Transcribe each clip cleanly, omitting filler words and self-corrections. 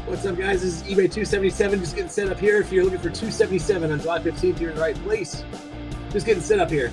What's up, guys? This is eBay 277. Just getting set up here. If you're looking for 277 on July 15th, you're in the right place. Just getting set up here.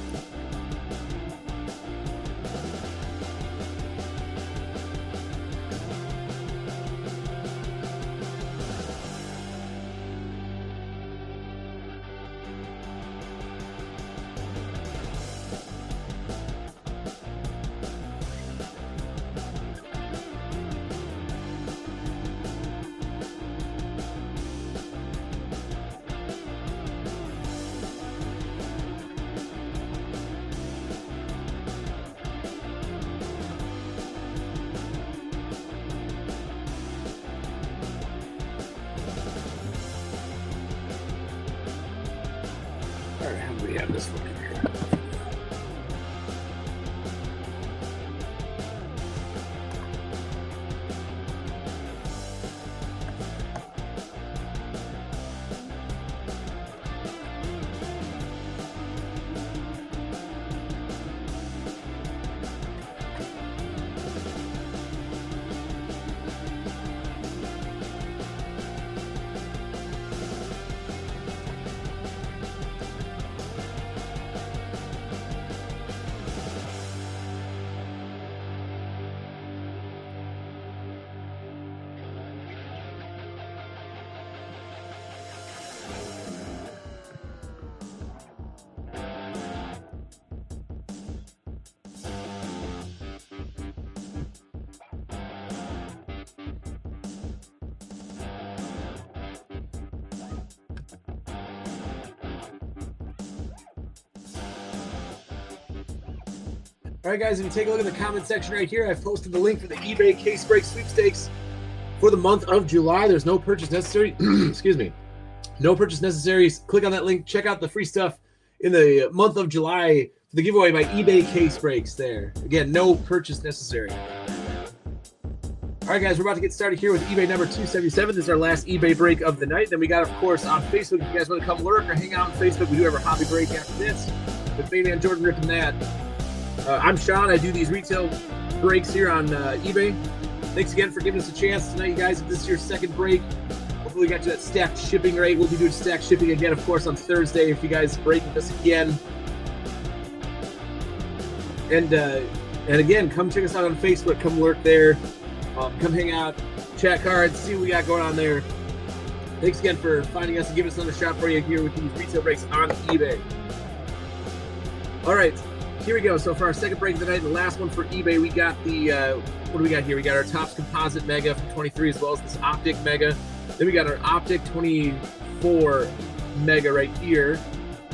All right, how do we have this one here? All right, guys, if you take a look at the comment section right here, I've posted the link for the eBay case break sweepstakes for the month of July. There's no purchase necessary. Excuse me. No purchase necessary. Click on that link. Check out the free stuff in the month of July for the giveaway by eBay case breaks there. Again, no purchase necessary. All right, guys, we're about to get started here with eBay number 277. This is our last eBay break of the night. Then we got, of course, on Facebook. If you guys want to come lurk or hang out on Facebook, we do have our hobby break after this with main man Jordan ripping that. I'm Sean. I do these retail breaks here on eBay. Thanks again for giving us a chance tonight, you guys. If this is your second break, hopefully we got you that stacked shipping rate. We'll be doing stacked shipping again, of course, on Thursday if you guys break with us again. And again, come check us out on Facebook. Come lurk there. Come hang out, chat cards, see what we got going on there. Thanks again for finding us and giving us another shot for you here with these retail breaks on eBay. All right. Here we go. So for our second break of the night, the last one for eBay, we got the, what do we got here? We got our Topps Composite Mega from 23 as well as this Optic Mega. Then we got our Optic 24 Mega right here.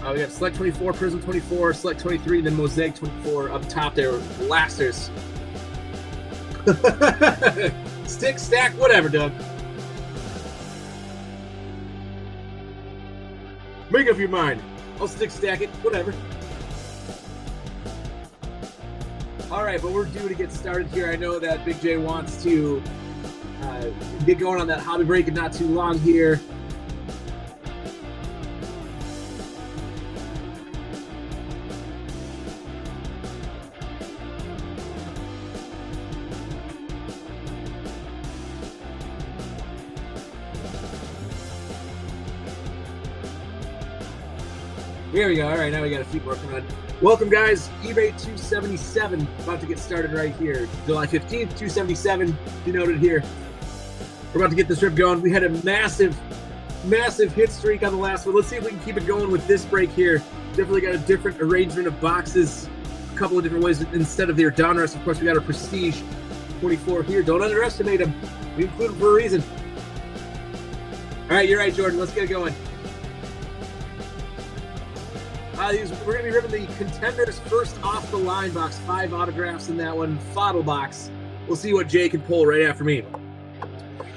We got Select 24, Prism 24, Select 23, and then Mosaic 24 up top there. Blasters. Stick, stack, whatever, Doug. Make up your mind. I'll stick, stack it, whatever. All right, but we're due to get started here. I know that Big J wants to get going on that hobby break and not too long here. Here we go. All right, now we got a few more coming on. Welcome, guys. eBay 277 about to get started right here. July 15th, 277 denoted here. We're about to get this rip going. We had a massive hit streak on the last one. Let's see if we can keep it going with this break here. Definitely got a different arrangement of boxes, a couple of different ways instead of their Donruss. Of course, we got our Prestige 24 here. Don't underestimate them. We include them for a reason. All right, you're right, Jordan. Let's get it going. We're going to be ripping the Contenders first off the line box. 5 autographs in that one. Fodder box. We'll see what Jay can pull right after me.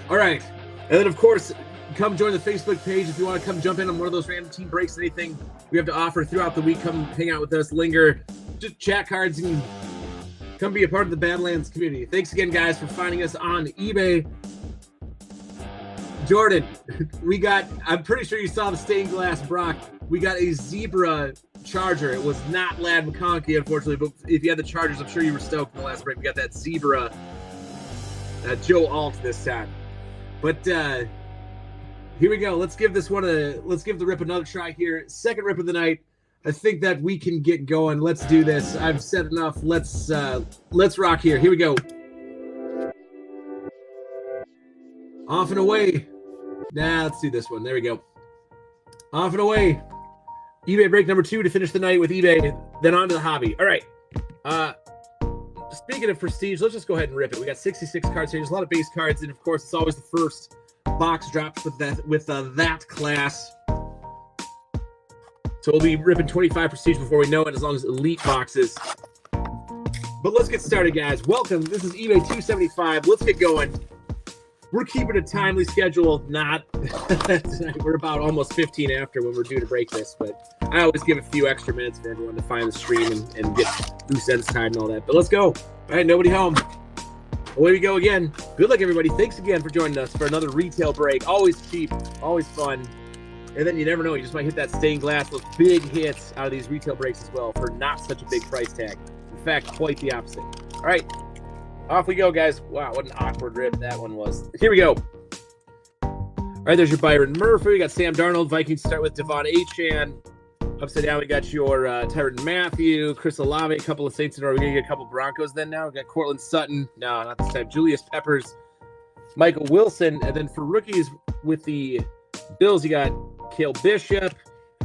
All right. And then, of course, come join the Facebook page if you want to come jump in on one of those random team breaks, anything we have to offer throughout the week. Come hang out with us, linger, just chat cards, and come be a part of the Badlands community. Thanks again, guys, for finding us on eBay. Jordan, we got, I'm pretty sure you saw the stained glass Brock. We got a Zebra Charger. It was not Lad McConkey, unfortunately, but if you had the Chargers, I'm sure you were stoked in the last break. We got that Zebra Joe Alt this time. But here we go. Let's give this one let's give the rip another try here. Second rip of the night. I think that we can get going. Let's do this. I've said enough. Let's rock here. Here we go. Off and away. Nah, let's do this one. There we go. Off and away. eBay break number 2 to finish the night with eBay. Then on to the hobby. All right. Speaking of prestige, let's just go ahead and rip it. We got 66 cards here. There's a lot of base cards, and of course, it's always the first box drops with that class. So we'll be ripping 25 prestige before we know it, as long as elite boxes. But let's get started, guys. Welcome. This is eBay 275. Let's get going. We're keeping a timely schedule. Not we're about almost 15 after when we're due to break this, but I always give a few extra minutes for everyone to find the stream and get loose ends tied and all that. But let's go. All right, nobody home. Away we go again. Good luck, everybody. Thanks again for joining us for another retail break. Always cheap, always fun. And then you never know, you just might hit that stained glass, those big hits out of these retail breaks as well for not such a big price tag. In fact, quite the opposite. All right, off we go, guys. Wow, what an awkward rip that one was. Here we go. All right, there's your Byron Murphy. We got Sam Darnold. Vikings start with Devon Achane. Upside down, we got your Tyrann Mathieu, Chris Olave, a couple of Saints in a row. We're going to get a couple Broncos then now. We got Cortland Sutton. No, not this time. Julius Peppers, Michael Wilson. And then for rookies with the Bills, you got Cale Bishop.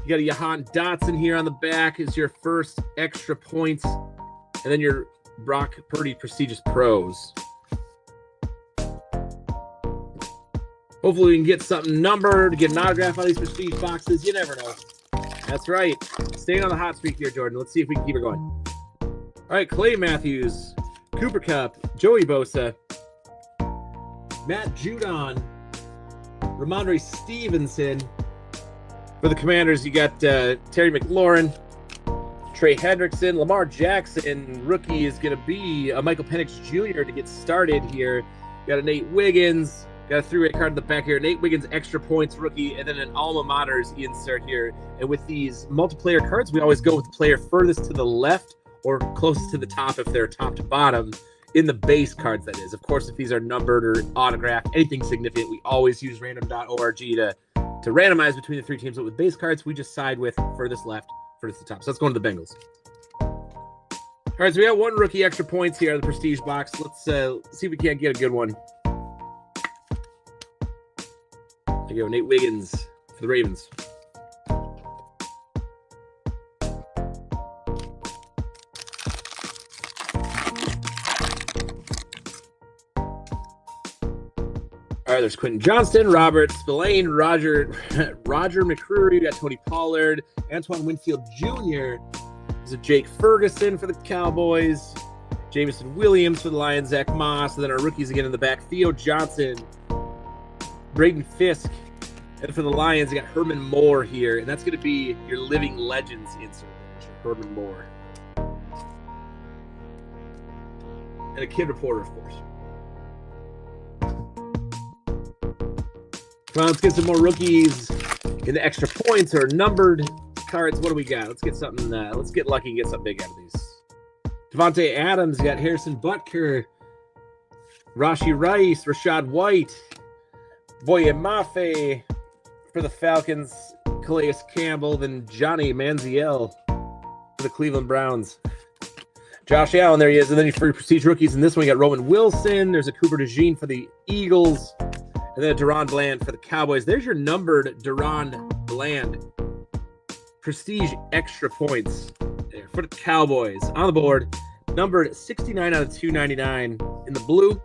You got a Jahan Dotson here on the back is your first extra points. And then your Brock Purdy prestigious pros. Hopefully we can get something numbered, get an autograph on these prestige boxes. You never know. That's right. Staying on the hot streak here, Jordan. Let's see if we can keep it going. All right, Clay Matthews, Cooper Kupp, Joey Bosa, Matt Judon, Ramondre Stevenson. For the Commanders, you got Terry McLaurin, Trey Hendrickson, Lamar Jackson. Rookie is going to be Michael Penix Jr. to get started here. You got a Nate Wiggins. Got a 3-way card in the back here. Nate Wiggins, extra points rookie, and then an alma mater's insert here. And with these multiplayer cards, we always go with the player furthest to the left or closest to the top if they're top to bottom in the base cards, that is. Of course, if these are numbered or autographed, anything significant, we always use random.org to randomize between the 3 teams. But with base cards, we just side with furthest left, furthest to top. So let's go into the Bengals. All right, so we got 1 rookie extra points here in the prestige box. Let's see if we can't get a good one. There you go, Nate Wiggins for the Ravens. All right, there's Quentin Johnston, Robert Spillane, Roger McCreary. We got Tony Pollard, Antoine Winfield Jr. There's a Jake Ferguson for the Cowboys, Jameson Williams for the Lions, Zach Moss, and then our rookies again in the back, Theo Johnson, Braden Fisk. And for the Lions, you got Herman Moore here, and that's going to be your Living Legends insert. Herman Moore. And a kid reporter, of course. Come on, let's get some more rookies in the extra points or numbered cards. What do we got? Let's get something. Let's get lucky and get something big out of these. Devontae Adams, you got Harrison Butker, Rashee Rice, Rashad White, Boye Mafe for the Falcons, Calais Campbell, then Johnny Manziel for the Cleveland Browns. Josh Allen, there he is. And then for your prestige rookies in this one, you got Roman Wilson. There's a Cooper DeJean for the Eagles. And then a Deron Bland for the Cowboys. There's your numbered Deron Bland. Prestige extra points there for the Cowboys. On the board, numbered 69 out of 299 in the blue.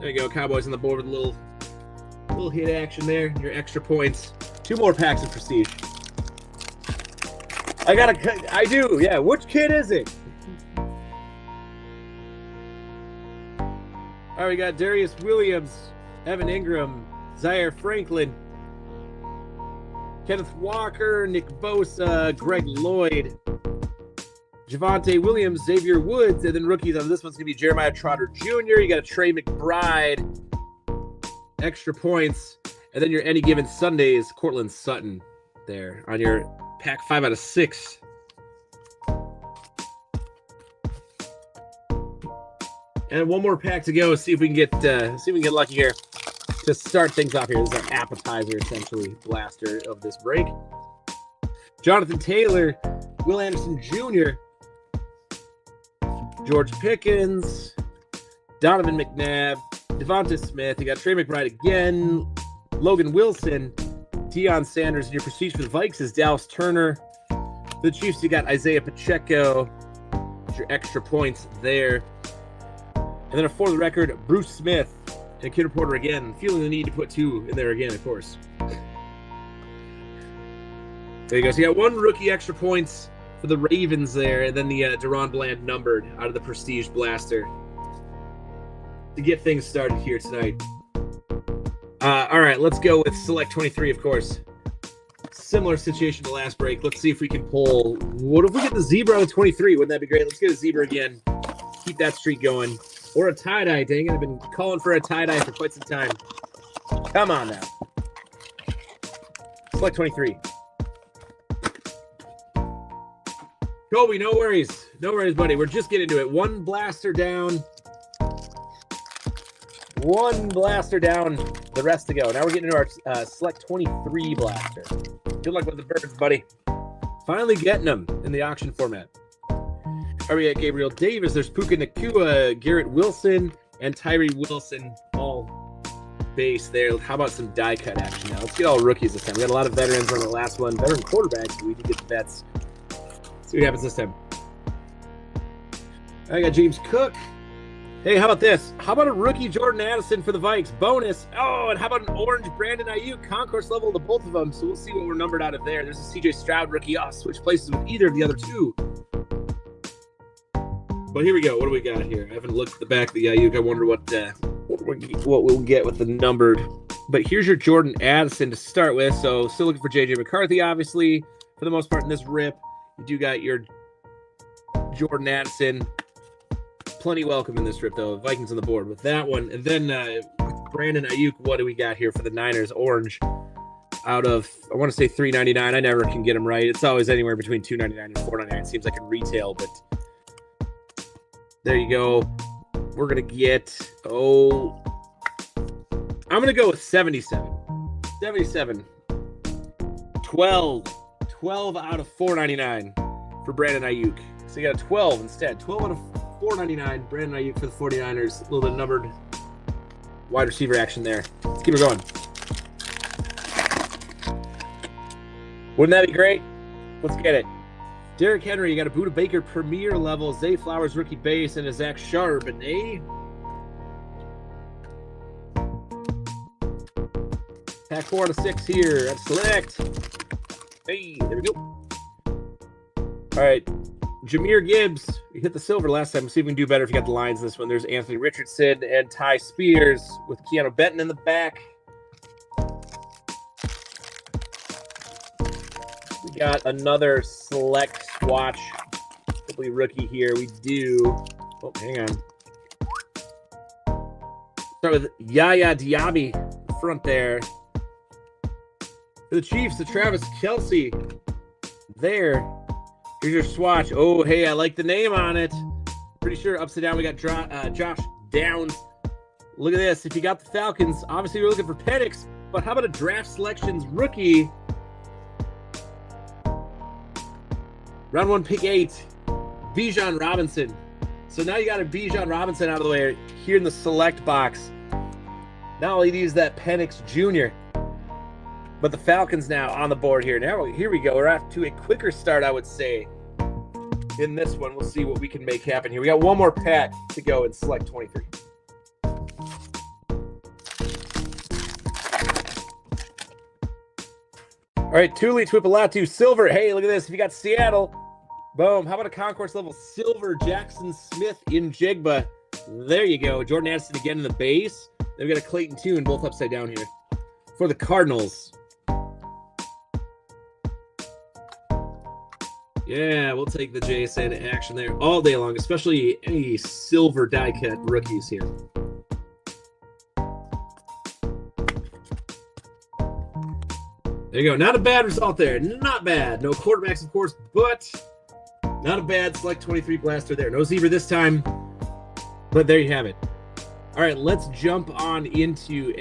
There you go, Cowboys on the board with a little hit action there. Your extra points. 2 more packs of prestige. I do, yeah. Which kid is it? All right, we got Darius Williams, Evan Ingram, Zaire Franklin, Kenneth Walker, Nick Bosa, Greg Lloyd, Javonte Williams, Xavier Woods, and then rookies on this one's going to be Jeremiah Trotter Jr. You got a Trey McBride, extra points, and then your Any Given Sundays, Cortland Sutton there on your pack 5 out of 6. And one more pack to go. See if we can get lucky here to start things off here. This is our appetizer, essentially, blaster of this break. Jonathan Taylor, Will Anderson Jr., George Pickens, Donovan McNabb, Devonta Smith. You got Trey McBride again, Logan Wilson, Deion Sanders. And your prestige for the Vikes is Dallas Turner. For the Chiefs, you got Isaiah Pacheco. Your extra points there. And then for the record, Bruce Smith and Kid Reporter again, feeling the need to put 2 in there again, of course. There you go. So you got 1 rookie extra points for the Ravens there, and then the Deron Bland numbered out of the Prestige Blaster to get things started here tonight. All right, let's go with Select 23, of course. Similar situation to last break. Let's see if we can pull. What if we get the zebra on the 23? Wouldn't that be great? Let's get a zebra again. Keep that streak going. Or a tie-dye. Dang it, I've been calling for a tie-dye for quite some time. Come on now. Select 23. Kobe, no worries. No worries, buddy. We're just getting into it. 1 blaster down. 1 blaster down. The rest to go. Now we're getting into our Select 23 blaster. Good luck with the birds, buddy. Finally getting them in the auction format. All right, Gabriel Davis. There's Puka Nacua, Garrett Wilson, and Tyree Wilson. All base there. How about some die cut action now? Let's get all rookies this time. We got a lot of veterans on the last one. Veteran quarterbacks, so we did get the vets. See what happens this time. I got James Cook. Hey, how about this? How about a rookie Jordan Addison for the Vikes? Bonus. Oh, and how about an orange Brandon Ayuk? Concourse level to both of them, so we'll see what we're numbered out of there. There's a CJ Stroud rookie. Oh, switch places with either of the other 2. But here we go. What do we got here? I haven't looked at the back of the Ayuk. I wonder what we'll get with the numbered. But here's your Jordan Addison to start with. So still looking for J.J. McCarthy, obviously, for the most part in this rip. You do got your Jordan Addison. Plenty welcome in this rip, though. Vikings on the board with that one. And then Brandon Ayuk, what do we got here for the Niners? Orange out of, I want to say $3.99. I never can get them right. It's always anywhere between $2.99 and $4.99. Seems like in retail, but there you go. We're going to get, I'm going to go with 77. 77. 12 out of $4.99 for Brandon Ayuk. So you got a 12 instead. 12 out of $4.99. Brandon Ayuk for the 49ers. A little bit of numbered wide receiver action there. Let's keep it going. Wouldn't that be great? Let's get it. Derrick Henry, you got a Buda Baker Premier level, Zay Flowers rookie base, and a Zach Charbonnet. Pack 4 out of 6 here. That's select. Hey, there we go. All right. Jahmyr Gibbs, we hit the silver last time. Let's see if we can do better if you got the lines in this one. There's Anthony Richardson and Ty Spears with Keanu Benton in the back. We got another select swatch. Hopefully rookie here. We do. Oh, hang on. Start with Yaya Diaby front there. For the Chiefs, the Travis Kelce there. Here's your swatch. Oh, hey, I like the name on it. Pretty sure upside down we got Josh Downs. Look at this. If you got the Falcons, obviously we're looking for Penix, but how about a draft selections rookie? Round 1, pick 8, Bijan Robinson. So now you got a Bijan Robinson out of the way here in the select box. Not only use that Penix Jr., but the Falcons now on the board here. Now, here we go. We're off to a quicker start, I would say, in this one. We'll see what we can make happen here. We got one more pack to go in Select 23. All right, Tuli Tuipolatu, silver. Hey, look at this. If you got Seattle, boom. How about a concourse level silver Jackson Smith in Jigba? There you go. Jordan Addison again in the base. Then we got a Clayton Tune, both upside down here. For the Cardinals. Yeah, we'll take the JSN action there all day long, especially any silver die cut rookies here. There you go. Not a bad result there. Not bad. No quarterbacks, of course, but not a bad Select 23 blaster there. No zebra this time. But there you have it. All right, let's jump on into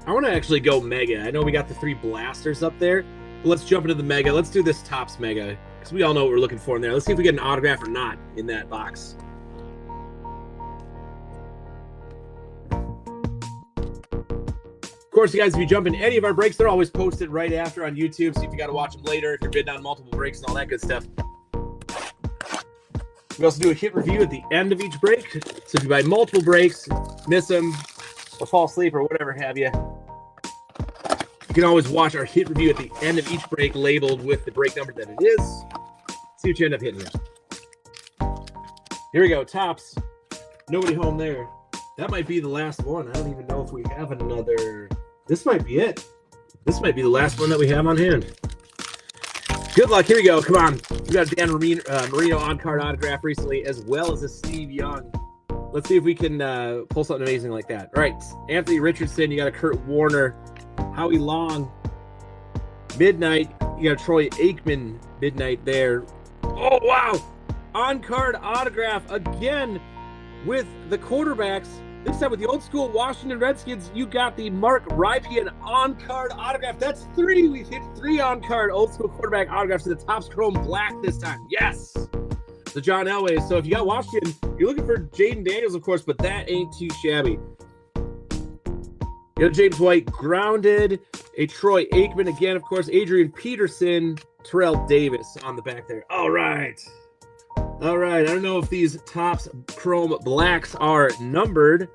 I want to actually go mega. I know we got the 3 blasters up there, but let's jump into the mega. Let's do this Topps mega because we all know what we're looking for in there. Let's see if we get an autograph or not in that box. Of course, you guys, if you jump in any of our breaks, they're always posted right after on YouTube. So if you got to watch them later, if you're bidding on multiple breaks and all that good stuff. We also do a hit review at the end of each break. So if you buy multiple breaks, miss them, or fall asleep or whatever have you, you can always watch our hit review at the end of each break labeled with the break number that it is. See what you end up hitting here. Here we go, Topps. Nobody home there. That might be the last one. I don't even know if we have another. This might be it. This might be the last one that we have on hand. Good luck. Here we go. Come on. We got a Dan Marino on-card autograph recently, as well as a Steve Young. Let's see if we can pull something amazing like that. All right. Anthony Richardson. You got a Kurt Warner. Howie Long. Midnight. You got a Troy Aikman. Midnight there. Oh, wow. On-card autograph again with the quarterbacks. This time with the old school Washington Redskins, you got the Mark Rypien on-card autograph. That's 3. We've hit 3 on-card old school quarterback autographs to the Topps Chrome Black this time. Yes! The John Elway. So if you got Washington, you're looking for Jaden Daniels, of course, but that ain't too shabby. You got James White grounded, a Troy Aikman again, of course, Adrian Peterson, Terrell Davis on the back there. All right. All right, I don't know if these Topps Chrome Blacks are numbered,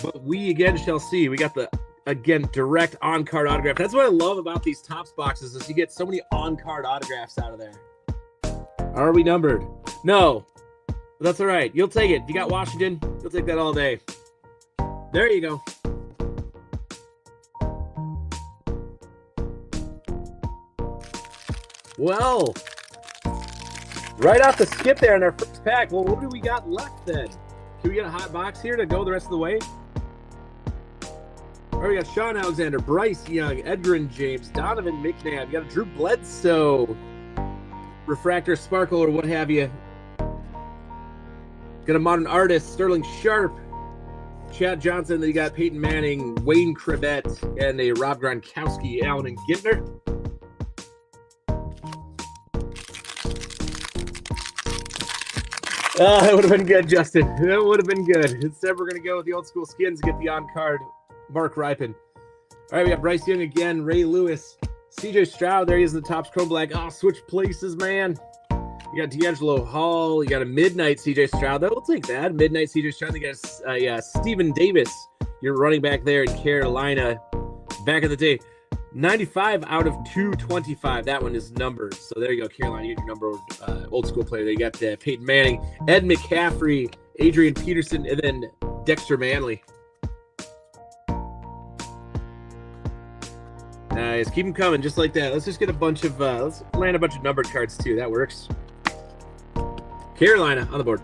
but we again shall see. We got the, again, direct on-card autograph. That's what I love about these Topps boxes is you get so many on-card autographs out of there. Are we numbered? No, but that's all right. You'll take it. If you got Washington, you'll take that all day. There you go. Well, right off the skip there in our first pack. Well, what do we got left then? Can we get a hot box here to go the rest of the way? All right, we got Sean Alexander, Bryce Young, Edgerrin James, Donovan McNabb. You got a Drew Bledsoe, refractor, sparkle, or what have you. Got a modern artist, Sterling Sharp, Chad Johnson. Then you got Peyton Manning, Wayne Krebet, and a Rob Gronkowski, Allen and Gintner. That would have been good, Justin. That would have been good. Instead, we're going to go with the old school skins to get the on-card Mark Rypien. All right, we got Bryce Young again, Ray Lewis, CJ Stroud. There he is in the Topps Chrome Black. Oh, switch places, man. You got D'Angelo Hall. You got a midnight CJ Stroud. We'll take that. Midnight CJ Stroud. You got Stephen Davis. You're running back there in Carolina. Back in the day. 95 out of 225. That one is numbered. So there you go, Carolina. You get your number old school player. There you got Peyton Manning, Ed McCaffrey, Adrian Peterson, and then Dexter Manley. Nice. Keep them coming just like that. Let's just get a bunch of, let's land a bunch of numbered cards too. That works. Carolina on the board.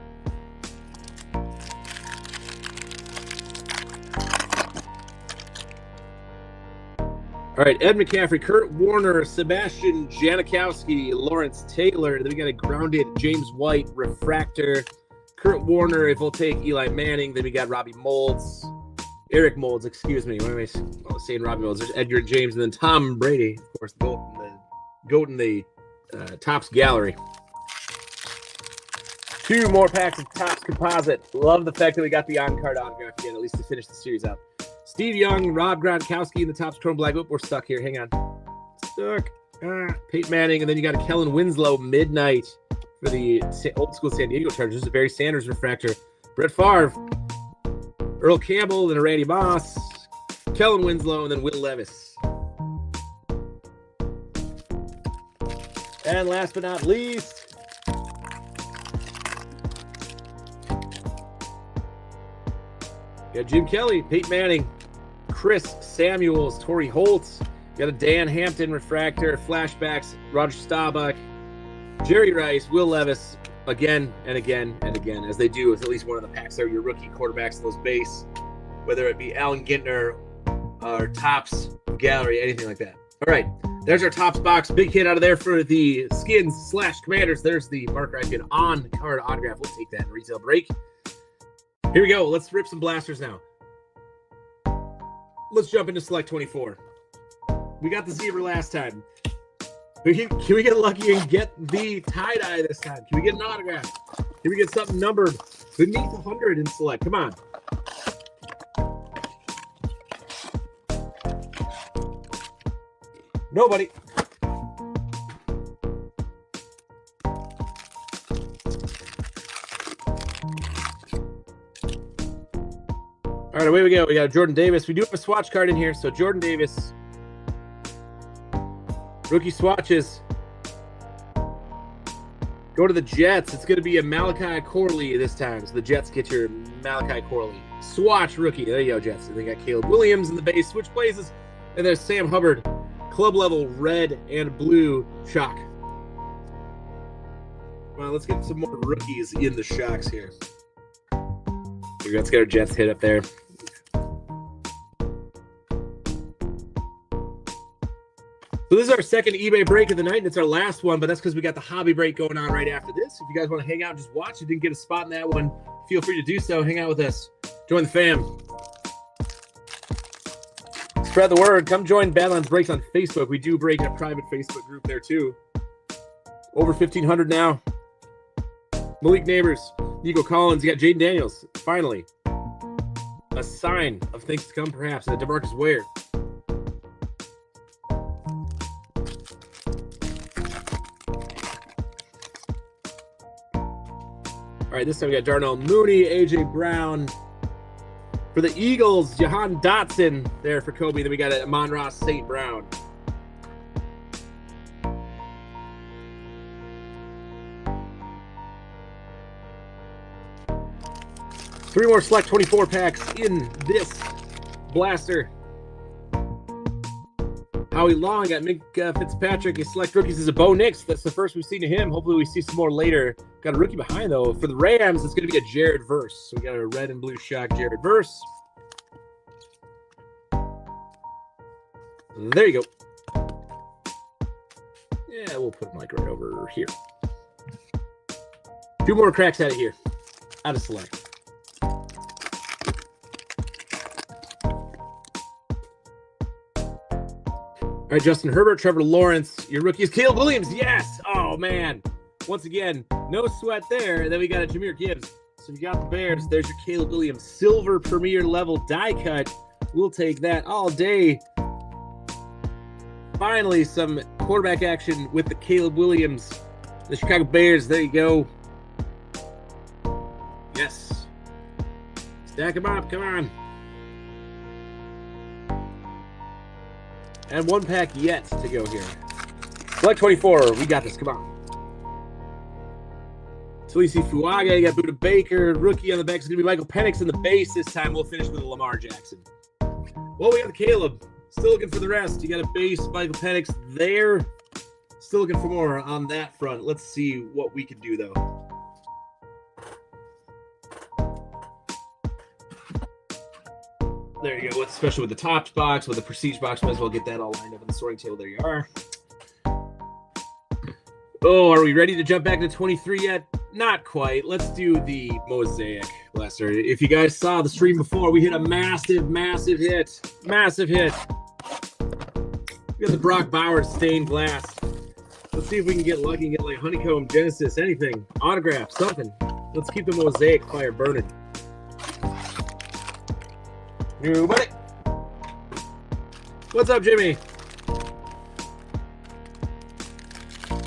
All right, Ed McCaffrey, Kurt Warner, Sebastian Janikowski, Lawrence Taylor. Then we got a grounded James White, refractor. Kurt Warner, if we'll take Eli Manning. Then we got Robbie Moulds. Eric Moulds, excuse me. What am I saying? Robbie Moulds. There's Edgar James, and then Tom Brady, of course, the goat in the Topps gallery. 2 more packs of Topps Composite. Love the fact that we got the on-card autograph again, at least to finish the series out. Steve Young, Rob Gronkowski in the Topps Chrome Black. Oh, we're stuck here. Hang on. Stuck. Peyton Manning. And then you got a Kellen Winslow midnight for the old school San Diego Chargers. This is a Barry Sanders refractor. Brett Favre, Earl Campbell, and a Randy Moss. Kellen Winslow, and then Will Levis. And last but not least, got Jim Kelly, Peyton Manning, Chris Samuels, Torrey Holt. Got a Dan Hampton refractor, flashbacks, Roger Staubach, Jerry Rice, Will Levis, again and again and again, as they do with at least one of the packs there, your rookie quarterbacks in those base, whether it be Allen Gintner or Topps Gallery, anything like that. All right, There's our Topps box. Big hit out of there for the Skins / Commanders. There's the marker icon on card autograph. We'll take that in retail break. Here we go. Let's rip some blasters now. Let's jump into Select 24. We got the zebra last time. Can we get lucky and get the tie-dye this time? Can we get an autograph? Can we get something numbered beneath 100 in Select? Come on. Nobody. All right, away we go. We got Jordan Davis. We do have a swatch card in here. So Jordan Davis. Rookie swatches. Go to the Jets. It's going to be a Malachi Corley this time. So the Jets get your Malachi Corley. Swatch rookie. There you go, Jets. And they got Caleb Williams in the base. Switch places. And there's Sam Hubbard. Club level red and blue shock. Well, let's get some more rookies in the shocks here. Let's get our Jets hit up there. So this is our second eBay break of the night, and it's our last one, but that's because we got the hobby break going on right after this. If you guys want to hang out and just watch, you didn't get a spot in that one, feel free to do so. Hang out with us. Join the fam. Spread the word. Come join Badlands Breaks on Facebook. We do break in a private Facebook group there, too. Over 1,500 now. Malik Neighbors. Nico Collins. You got Jaden Daniels. Finally. A sign of things to come, perhaps. And DeMarcus Ware. All right, this time we got Darnell Mooney, A.J. Brown. For the Eagles, Jahan Dotson there for Kobe. Then we got Amon-Ra St. Brown. Three more Select 24 packs in this blaster. Howie Long got Mink Fitzpatrick. His Select rookies is a Bo Nix. That's the first we've seen of him. Hopefully we see some more later. Got a rookie behind, though. For the Rams, it's going to be a Jared Verse. So we got a red and blue shock Jared Verse. There you go. Yeah, we'll put him like right over here. Two more cracks out of here. Out of Select. All right, Justin Herbert, Trevor Lawrence. Your rookie is Caleb Williams. Yes. Oh, man. Once again, no sweat there. Then we got a Jahmyr Gibbs. So you got the Bears. There's your Caleb Williams silver premier level die cut. We'll take that all day. Finally, some quarterback action with the Caleb Williams. The Chicago Bears. There you go. Yes. Stack them up. Come on. And one pack yet to go here. Select 24. We got this. Come on. Talisi Fuaga. You got Buda Baker. Rookie on the back is going to be Michael Penix in the base this time. We'll finish with a Lamar Jackson. Well, we got the Caleb. Still looking for the rest. You got a base Michael Penix there. Still looking for more on that front. Let's see what we can do, though. There you go. What's special with the Topps box, with the Prestige box? Might as well get that all lined up on the sorting table. There you are. Oh, are we ready to jump back to 23 yet? Not quite. Let's do the Mosaic Blaster. If you guys saw the stream before, we hit a massive, massive hit. Massive hit. We got the Brock Bowers stained glass. Let's see if we can get lucky and get like Honeycomb, Genesis, anything. Autograph, something. Let's keep the Mosaic fire burning. New buddy. What's up, Jimmy?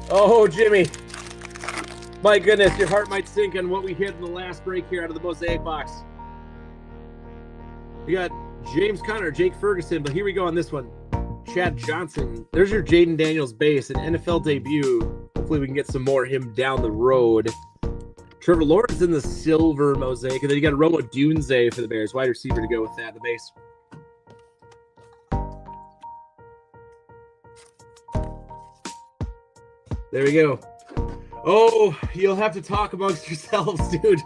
Oh, Jimmy. My goodness, your heart might sink on what we hit in the last break here out of the Mosaic box. We got James Conner, Jake Ferguson, but here we go on this one. Chad Johnson. There's your Jaden Daniels base, an NFL debut. Hopefully we can get some more of him down the road. Trevor Lawrence in the silver Mosaic, and then you got a Romo Dunze for the Bears. Wide receiver to go with that, the base. There we go. Oh, you'll have to talk amongst yourselves, dude.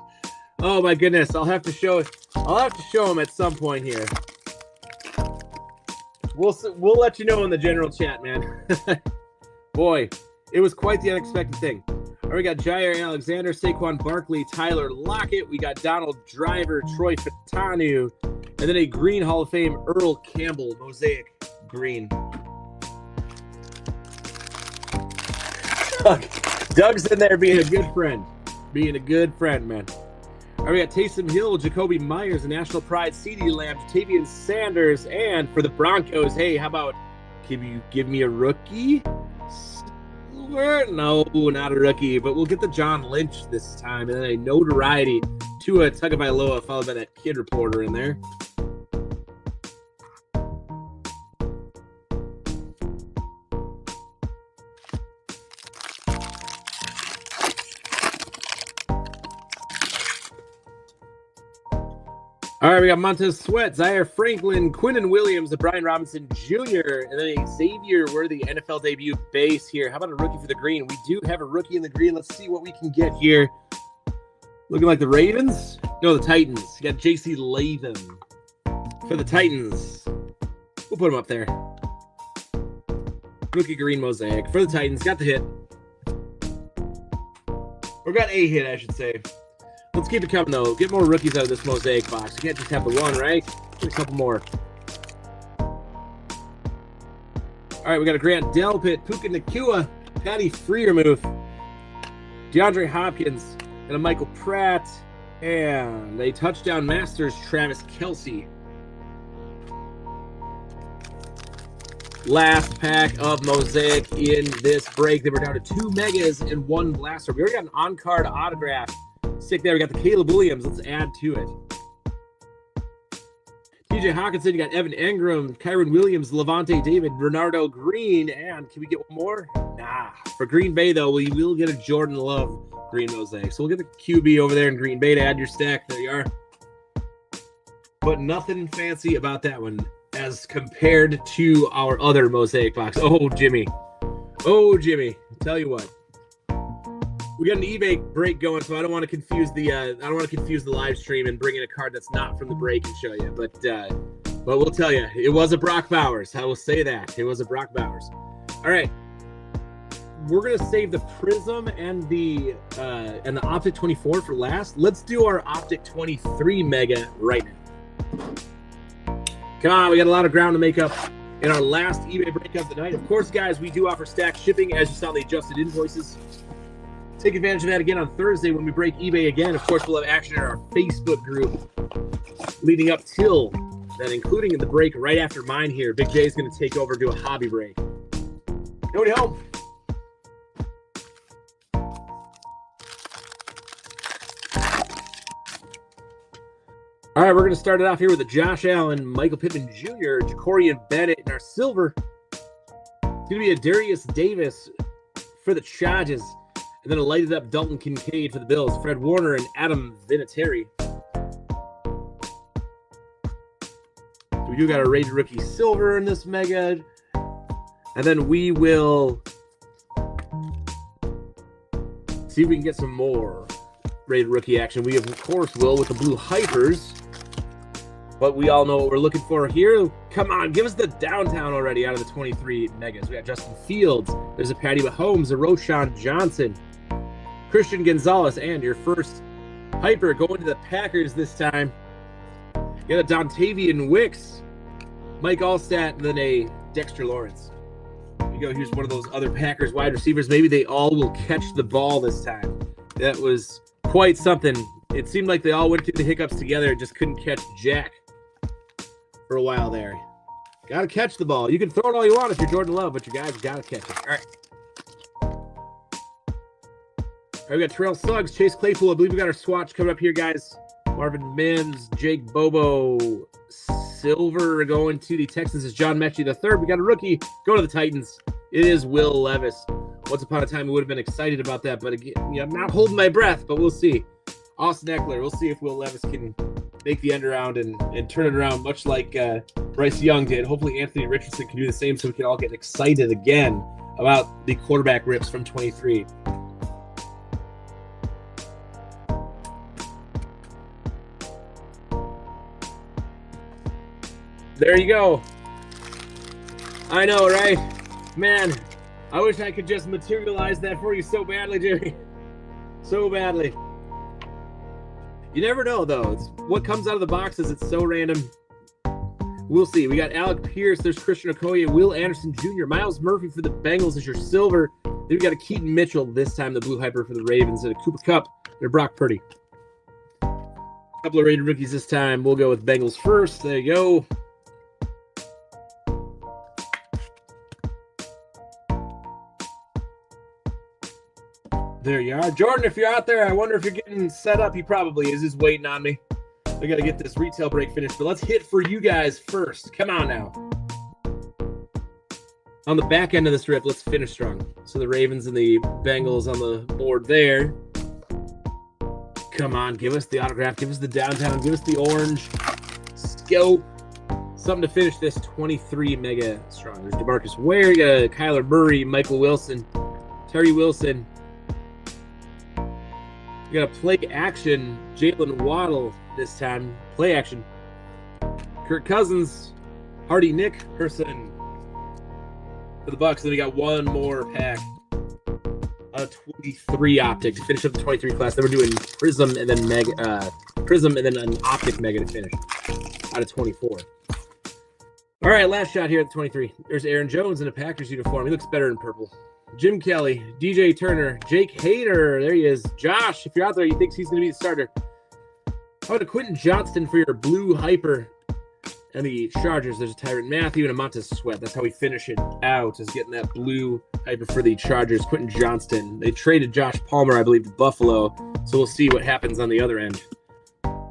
Oh my goodness, I'll have to show him at some point here. We'll let you know in the general chat, man. Boy, it was quite the unexpected thing. All right, we got Jair Alexander, Saquon Barkley, Tyler Lockett. We got Donald Driver, Troy Fatanu, and then a green Hall of Fame, Earl Campbell, mosaic green. Doug's in there being a good friend. Being a good friend, man. All right, we got Taysom Hill, Jacoby Myers, the National Pride, CeeDee Lamb, Jatavian Sanders, and for the Broncos, hey, how about give me a rookie? No, not a rookie, but we'll get the John Lynch this time, and then a notoriety to a Tagovailoa, followed by that kid reporter in there. All right, we got Montez Sweat, Zaire Franklin, Quinnen Williams, the Brian Robinson Jr., and then a Xavier Worthy NFL debut base here. How about a rookie for the green? We do have a rookie in the green. Let's see what we can get here. Looking like the Ravens? No, the Titans. You got J.C. Latham for the Titans. We'll put him up there. Rookie green mosaic for the Titans. Got the hit. Or got a hit, I should say. Let's keep it coming, though. Get more rookies out of this mosaic box. You can't just have the one, right? Get a couple more. All right, we got a Grant Delpit, Puka Nacua, Patty Freiermuth, DeAndre Hopkins, and a Michael Pratt, and a touchdown Masters, Travis Kelce. Last pack of mosaic in this break. Then we're down to 2 megas and 1 blaster. We already got an on-card autograph. Stick there. We got the Caleb Williams. Let's add to it. TJ Hawkinson. You got Evan Engram, Kyron Williams, Levante David, Bernardo Green, and can we get one more? Nah. For Green Bay, though, we will get a Jordan Love green mosaic. So we'll get the QB over there in Green Bay to add your stack. There you are. But nothing fancy about that one as compared to our other mosaic box. Oh, Jimmy. Oh, Jimmy. I'll tell you what. We got an eBay break going, so I don't want to confuse the live stream and bring in a card that's not from the break and show you. But we'll tell you, it was a Brock Bowers. I will say that it was a Brock Bowers. All right, we're gonna save the Prism and the Optic 24 for last. Let's do our Optic 23 Mega right now. Come on, we got a lot of ground to make up in our last eBay break of the night. Of course, guys, we do offer stacked shipping, as you saw the adjusted invoices. Take advantage of that again on Thursday when we break eBay again. Of course, we'll have action in our Facebook group leading up till then, including in the break right after mine here. Big J's going to take over and do a hobby break. Nobody home. All right, we're going to start it off here with a Josh Allen, Michael Pittman Jr., Jacorian Bennett in our silver. It's going to be a Darius Davis for the Chargers. And then a lighted up Dalton Kincaid for the Bills, Fred Warner and Adam Vinatieri. So we do got a rated rookie silver in this mega. And then we will see if we can get some more rated rookie action. We, of course, will with the blue hypers. But we all know what we're looking for here. Come on, give us the downtown already out of the 23 megas. We got Justin Fields. There's a Patty Mahomes, a Roshan Johnson, Christian Gonzalez, and your first hyper going to the Packers this time. You got a Dontavian Wicks, Mike Allstat, and then a Dexter Lawrence. Here you go. Here's one of those other Packers wide receivers. Maybe they all will catch the ball this time. That was quite something. It seemed like they all went through the hiccups together, just couldn't catch jack for a while there. Got to catch the ball. You can throw it all you want if you're Jordan Love, but you guys got to catch it. All right. All right, we got Terrell Suggs, Chase Claypool. I believe we got our swatch coming up here, guys. Marvin Mims, Jake Bobo, silver going to the Texans is John Mechie III. We got a rookie going to the Titans. It is Will Levis. Once upon a time, we would have been excited about that, but again, I'm not holding my breath, but we'll see. Austin Eckler. We'll see if Will Levis can make the end around and turn it around, much like Bryce Young did. Hopefully, Anthony Richardson can do the same so we can all get excited again about the quarterback rips from 23. There you go. I know, right? Man, I wish I could just materialize that for you so badly, Jerry. So badly. You never know, though. It's what comes out of the boxes. It's so random. We'll see. We got Alec Pierce. There's Christian Okoye, Will Anderson Jr., Miles Murphy for the Bengals is your silver. Then we got a Keaton Mitchell this time, the blue hyper for the Ravens, and a Cooper Kupp. They're Brock Purdy. Couple of rated rookies this time. We'll go with Bengals first. There you go. There you are. Jordan, if you're out there, I wonder if you're getting set up. He probably is. He's waiting on me. I got to get this retail break finished, but let's hit for you guys first. Come on now. On the back end of this rip, let's finish strong. So the Ravens and the Bengals on the board there. Come on, give us the autograph. Give us the downtown. Give us the orange. Scope. Something to finish this 23 mega strong. There's DeMarcus Ware. You got Kyler Murray, Michael Wilson, Terry Wilson. You got a play action, Jalen Waddle this time. Play action. Kirk Cousins, Hardy Nick Person for the Bucks. Then we got one more pack. 23 optic to finish up the 23 class. Then we're doing Prism and then Prism and then an optic mega to finish out of 24. All right, last shot here at the 23. There's Aaron Jones in a Packers uniform. He looks better in purple. Jim Kelly, DJ Turner, Jake Hader. There he is. Josh, if you're out there, he thinks he's going to be the starter. How about a Quentin Johnston for your blue hyper? And the Chargers, there's a Tyrann Mathieu and a Montez Sweat. That's how we finish it out, is getting that blue hyper for the Chargers. Quentin Johnston. They traded Josh Palmer, I believe, to Buffalo. So we'll see what happens on the other end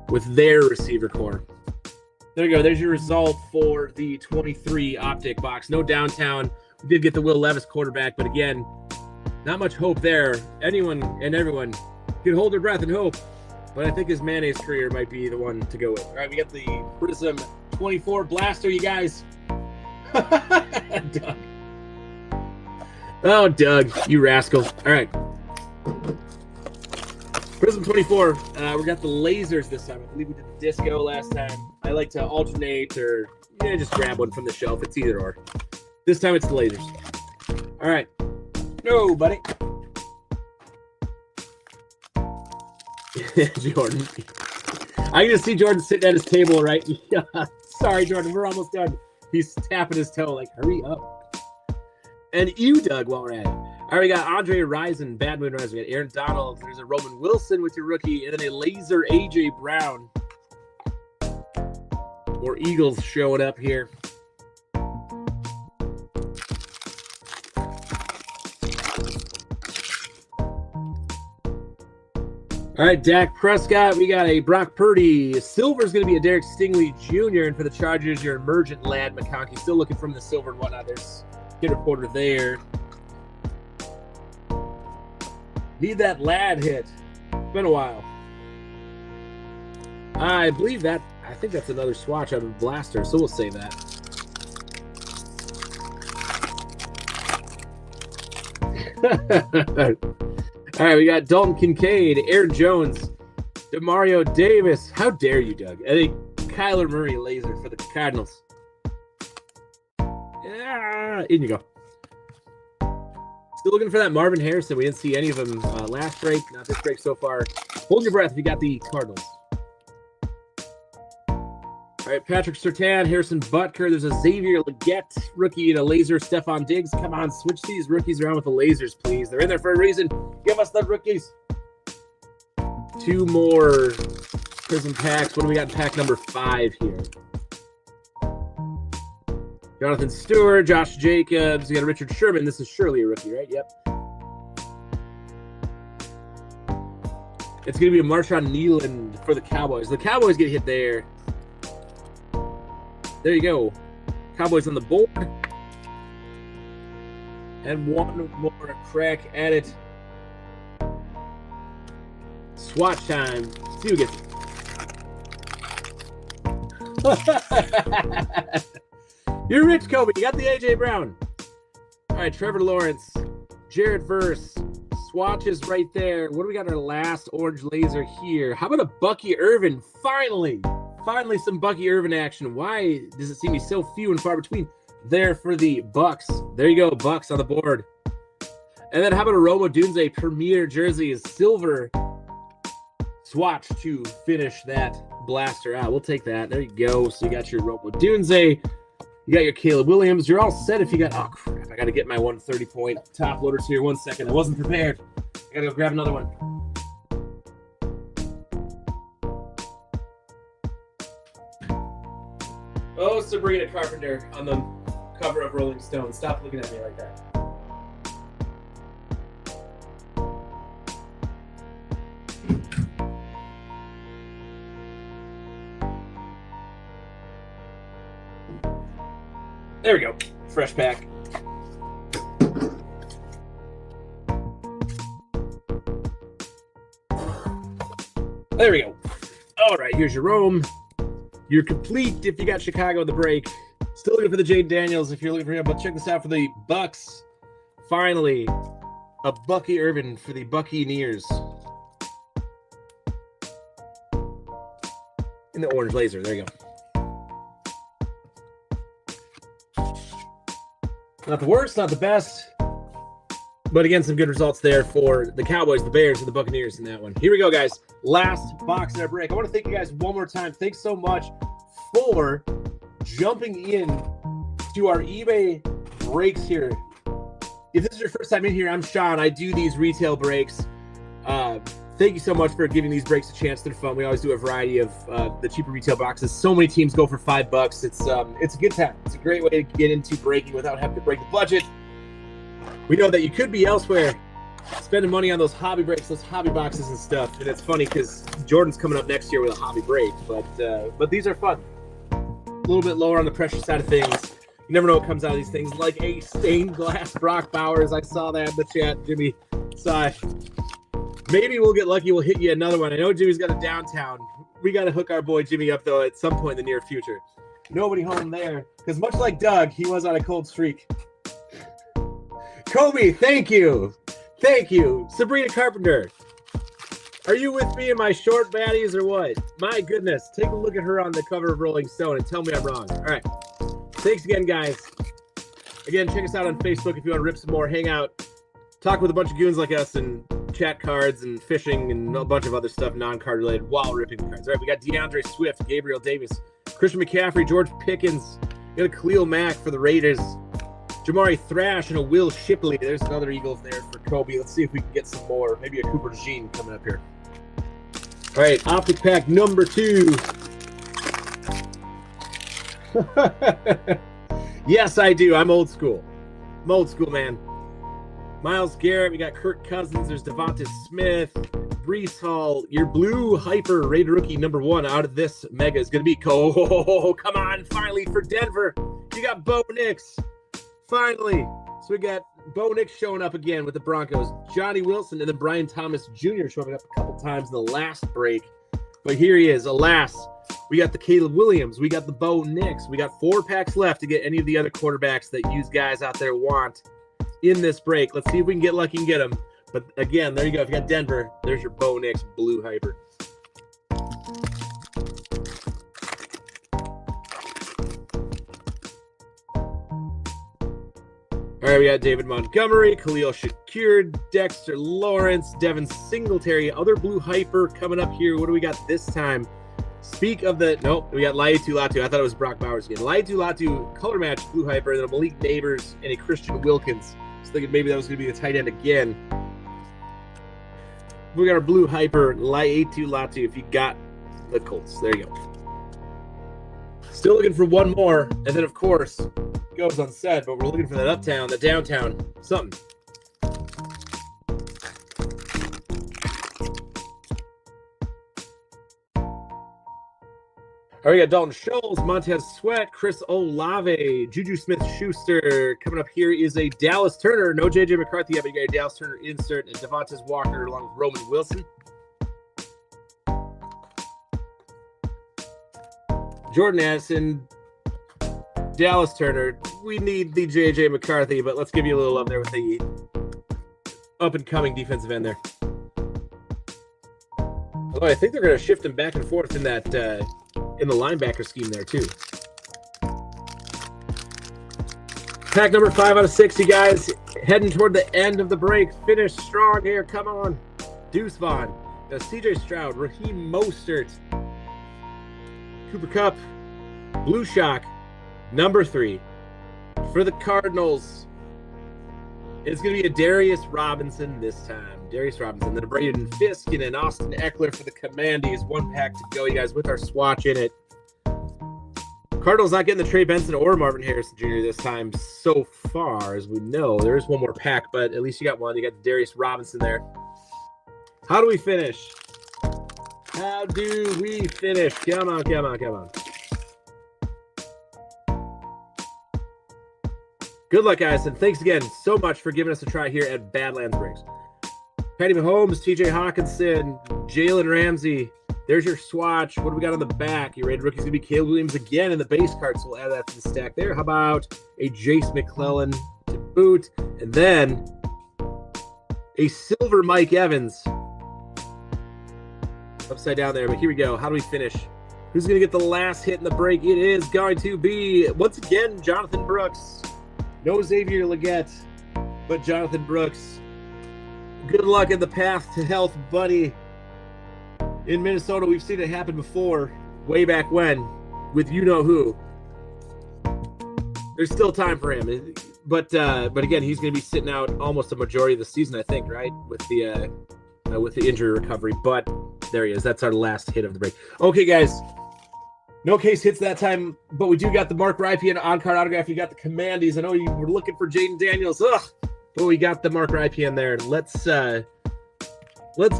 with their receiver core. There you go. There's your result for the 23 optic box. No downtown. We did get the Will Levis quarterback, but again, not much hope there. Anyone and everyone can hold their breath and hope, but I think his mayonnaise career might be the one to go with. All right, we got the Prism 24 Blaster, you guys. Doug. Oh, Doug, you rascal. All right. Prism 24, we got the lasers this time. I believe we did the disco last time. I like to alternate or just grab one from the shelf. It's either or. This time it's the lasers. All right. No, buddy. Jordan. I can just see Jordan sitting at his table, right? Sorry, Jordan. We're almost done. He's tapping his toe like, hurry up. And you, Doug, while we're at it. All right, we got Andre Rison, Bad Moon Rison. We got Aaron Donald. There's a Roman Wilson with your rookie. And then a laser A.J. Brown. More Eagles showing up here. All right, Dak Prescott. We got a Brock Purdy. Silver's going to be a Derek Stingley Jr. And for the Chargers, your emergent lad, McConkey. Still looking from the silver and whatnot. There's hit reporter there. Need that lad hit. It's been a while. I believe that. I think that's another swatch out of Blaster, so we'll say that. All right, we got Dalton Kincaid, Aaron Jones, Demario Davis. How dare you, Doug? I think Kyler Murray laser for the Cardinals. Yeah, in you go. Still looking for that Marvin Harrison. We didn't see any of them last break, not this break so far. Hold your breath if you got the Cardinals. All right, Patrick Surtain, Harrison Butker. There's a Xavier Legette rookie and a laser. Stephon Diggs. Come on, switch these rookies around with the lasers, please. They're in there for a reason. Give us the rookies. Two more Prism packs. What do we got in pack number 5 here? Jonathan Stewart, Josh Jacobs. We got a Richard Sherman. This is surely a rookie, right? Yep. It's going to be a Marshawn Nealand for the Cowboys. The Cowboys get hit there. There you go. Cowboys on the board. And one more crack at it. Swatch time. See who gets it. You're rich, Kobe. You got the A.J. Brown. All right, Trevor Lawrence. Jared Verse. Swatches right there. What do we got in our last orange laser here? How about a Bucky Irvin? Finally some Bucky Irvin action. Why does it seem to be so few and far between? there for the Bucks. There you go, Bucks on the board. And then how about a Romo Dunze Premier Jerseys silver swatch to finish that blaster out? We'll take that. There you go. So you got your Romo Dunze. You got your Caleb Williams. You're all set if you got... Oh, crap. I got to get my 130-point top loaders here. 1 second. I wasn't prepared. I got to go grab another one. Oh, Sabrina Carpenter on the cover of Rolling Stone. Stop looking at me like that. There we go. Fresh pack. There we go. All right, here's your Rome. You're complete if you got Chicago in the break. Still looking for the Jade Daniels if you're looking for him, but check this out for the Bucks. Finally, a Bucky Irvin for the Buccaneers. In the orange laser. There you go. Not the worst, not the best. But again, some good results there for the Cowboys, the Bears, and the Buccaneers in that one. Here we go, guys. Last box in our break. I want to thank you guys one more time. Thanks so much for jumping in to our eBay breaks here. If this is your first time in here, I'm Sean. I do these retail breaks. Thank you so much for giving these breaks a chance. They're fun. We always do a variety of the cheaper retail boxes. So many teams go for $5. It's a good time. It's a great way to get into breaking without having to break the budget. We know that you could be elsewhere spending money on those hobby breaks, those hobby boxes and stuff. And it's funny because Jordan's coming up next year with a hobby break. But these are fun. A little bit lower on the pressure side of things. You never know what comes out of these things. Like a stained glass Brock Bowers. I saw that in the chat. Jimmy saw it. Maybe we'll get lucky. We'll hit you another one. I know Jimmy's got a downtown. We got to hook our boy Jimmy up, though, at some point in the near future. Nobody home there. Because much like Doug, he was on a cold streak. Kobe, thank you. Thank you. Sabrina Carpenter. Are you with me in my short baddies or what? My goodness. Take a look at her on the cover of Rolling Stone and tell me I'm wrong. All right. Thanks again, guys. Again, check us out on Facebook if you want to rip some more, hang out, talk with a bunch of goons like us, and chat cards and fishing and a bunch of other stuff non-card related while ripping cards. All right, we got DeAndre Swift, Gabriel Davis, Christian McCaffrey, George Pickens, we got a Khalil Mack for the Raiders, Jamari Thrash, and a Will Shipley. There's another Eagles there for Kobe. Let's see if we can get some more. Maybe a Cooper DeJean coming up here. All right, Optic Pack number 2. Yes, I do. I'm old school. I'm old school, man. Miles Garrett, we got Kirk Cousins, there's Devonta Smith, Breece Hall, your blue hyper Raider rookie number 1 out of this mega is going to be come on, finally for Denver. You got Bo Nix, finally. So we got Bo Nix showing up again with the Broncos, Johnny Wilson, and then Brian Thomas Jr. showing up a couple times in the last break. But here he is, alas. We got the Caleb Williams, we got the Bo Nix, we got 4 packs left to get any of the other quarterbacks that you guys out there want in this break. Let's see if we can get lucky and get them. But again, there you go. If you got Denver, there's your Bo Nix blue hyper. All right, we got David Montgomery, Khalil Shakir, Dexter Lawrence, Devin Singletary, other blue hyper coming up here. What do we got this time? Speak of the, nope, we got Laitu Latu. I thought it was Brock Bowers again. Laitu Latu, color match, blue hyper, and then a Malik Neighbors and a Christian Wilkins. I was thinking maybe that was going to be the tight end again. We got our blue hyper, Laitu Latu, if you got the Colts. There you go. Still looking for one more, and then, of course, goes unsaid, but we're looking for that uptown, the downtown, something. All right, we got Dalton Schultz, Montez Sweat, Chris Olave, Juju Smith-Schuster. Coming up here is a Dallas Turner. No J.J. McCarthy yet, but you got a Dallas Turner insert, and Devontae Walker along with Roman Wilson. Jordan Addison, Dallas Turner. We need the J.J. McCarthy, but let's give you a little love there with the up-and-coming defensive end there. Although I think they're going to shift him back and forth in that in the linebacker scheme there, too. Pack number 5 out of 6, you guys. Heading toward the end of the break. Finish strong here. Come on. Deuce Vaughn. CJ Stroud. Raheem Mostert. Cooper Kupp. Blue Shock. Number 3. For the Cardinals, it's going to be a Darius Robinson this time. Darius Robinson. Then a Braden Fisk and an Austin Eckler for the Commandees. 1 pack to go, you guys, with our swatch in it. Cardinals not getting the Trey Benson or Marvin Harrison Jr. this time so far, as we know. There is one more pack, but at least you got one. You got Darius Robinson there. How do we finish? How do we finish? Come on, come on, come on. Good luck, guys, and thanks again so much for giving us a try here at Badlands Breaks. Patty Mahomes, TJ Hawkinson, Jalen Ramsey. There's your swatch. What do we got on the back? Your rated rookie's going to be Caleb Williams again in the base card, so we'll add that to the stack there. How about a Jace McClellan to boot? And then a silver Mike Evans. Upside down there, but here we go. How do we finish? Who's going to get the last hit in the break? It is going to be, once again, Jonathan Brooks. No Xavier Legette, but Jonathan Brooks. Good luck in the path to health, buddy. In Minnesota, we've seen it happen before, way back when, with you-know-who. There's still time for him. But again, he's going to be sitting out almost a majority of the season, I think, right? With the injury recovery. But there he is. That's our last hit of the break. Okay, guys. No case hits that time, but we do got the Mark Rypien on-card autograph. You got the Commandees. I know you were looking for Jaden Daniels. Ugh. But we got the Mark Rypien there. Let's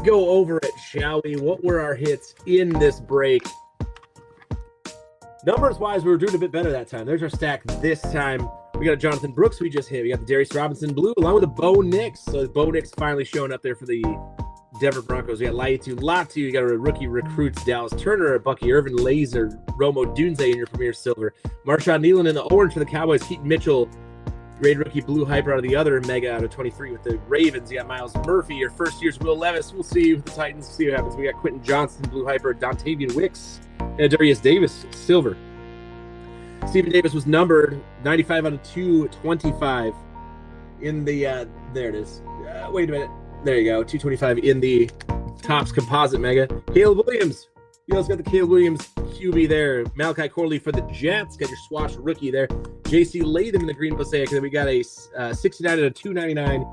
go over it, shall we? What were our hits in this break? Numbers-wise, we were doing a bit better that time. There's our stack this time. We got a Jonathan Brooks we just hit. We got the Darius Robinson blue along with a Bo Nix. So Bo Nix finally showing up there for the Denver Broncos. We got Latu. You got a rookie recruits, Dallas Turner, Bucky Irvin, Laser, Romo Dunze in your premier silver. Marshawn Nealon in the orange for the Cowboys. Keaton Mitchell, rated rookie blue hyper out of the other mega out of 23 with the Ravens. You got Miles Murphy, your first year's Will Levis. We'll see you with the Titans. See what happens. We got Quentin Johnson, blue hyper, Dontavian Wicks, and Darius Davis, silver. Stephen Davis was numbered 95 out of 225 in the, there it is. Wait a minute. There you go. 225 in the Topps composite mega. Caleb Williams. You also got the Caleb Williams QB there. Malachi Corley for the Jets. Got your swatch rookie there. JC Latham in the green mosaic. And then we got a 69 out of 299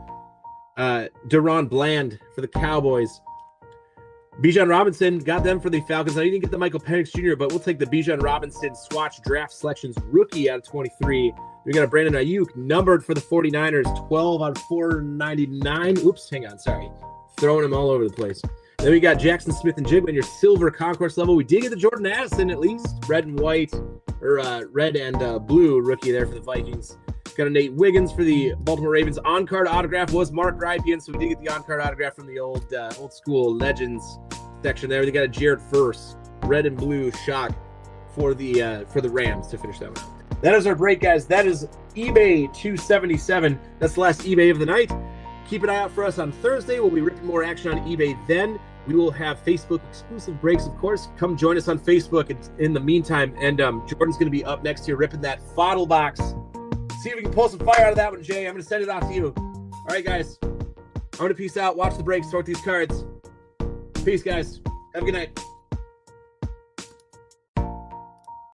Deron Bland for the Cowboys. Bijan Robinson got them for the Falcons. Now, you didn't get the Michael Penix Jr., but we'll take the Bijan Robinson swatch draft selections rookie out of 23. We got a Brandon Ayuk numbered for the 49ers, 12 out of 499. Oops, hang on, sorry. Throwing them all over the place. Then we got Jackson Smith and Jigba in your silver concourse level. We did get the Jordan Addison at least, red and white, or red and blue rookie there for the Vikings. Got a Nate Wiggins for the Baltimore Ravens. On-card autograph was Mark Rypien, so we did get the on-card autograph from the old school Legends section there. They got a Jared Verse, red and blue shock for the Rams to finish that one out. That is our break, guys. That is eBay 277. That's the last eBay of the night. Keep an eye out for us on Thursday. We'll be ripping more action on eBay then. We will have Facebook exclusive breaks, of course. Come join us on Facebook in the meantime. And Jordan's going to be up next here ripping that Fodle box. See if we can pull some fire out of that one, Jay. I'm going to send it off to you. All right, guys. I'm going to peace out. Watch the breaks. Sort these cards. Peace, guys. Have a good night.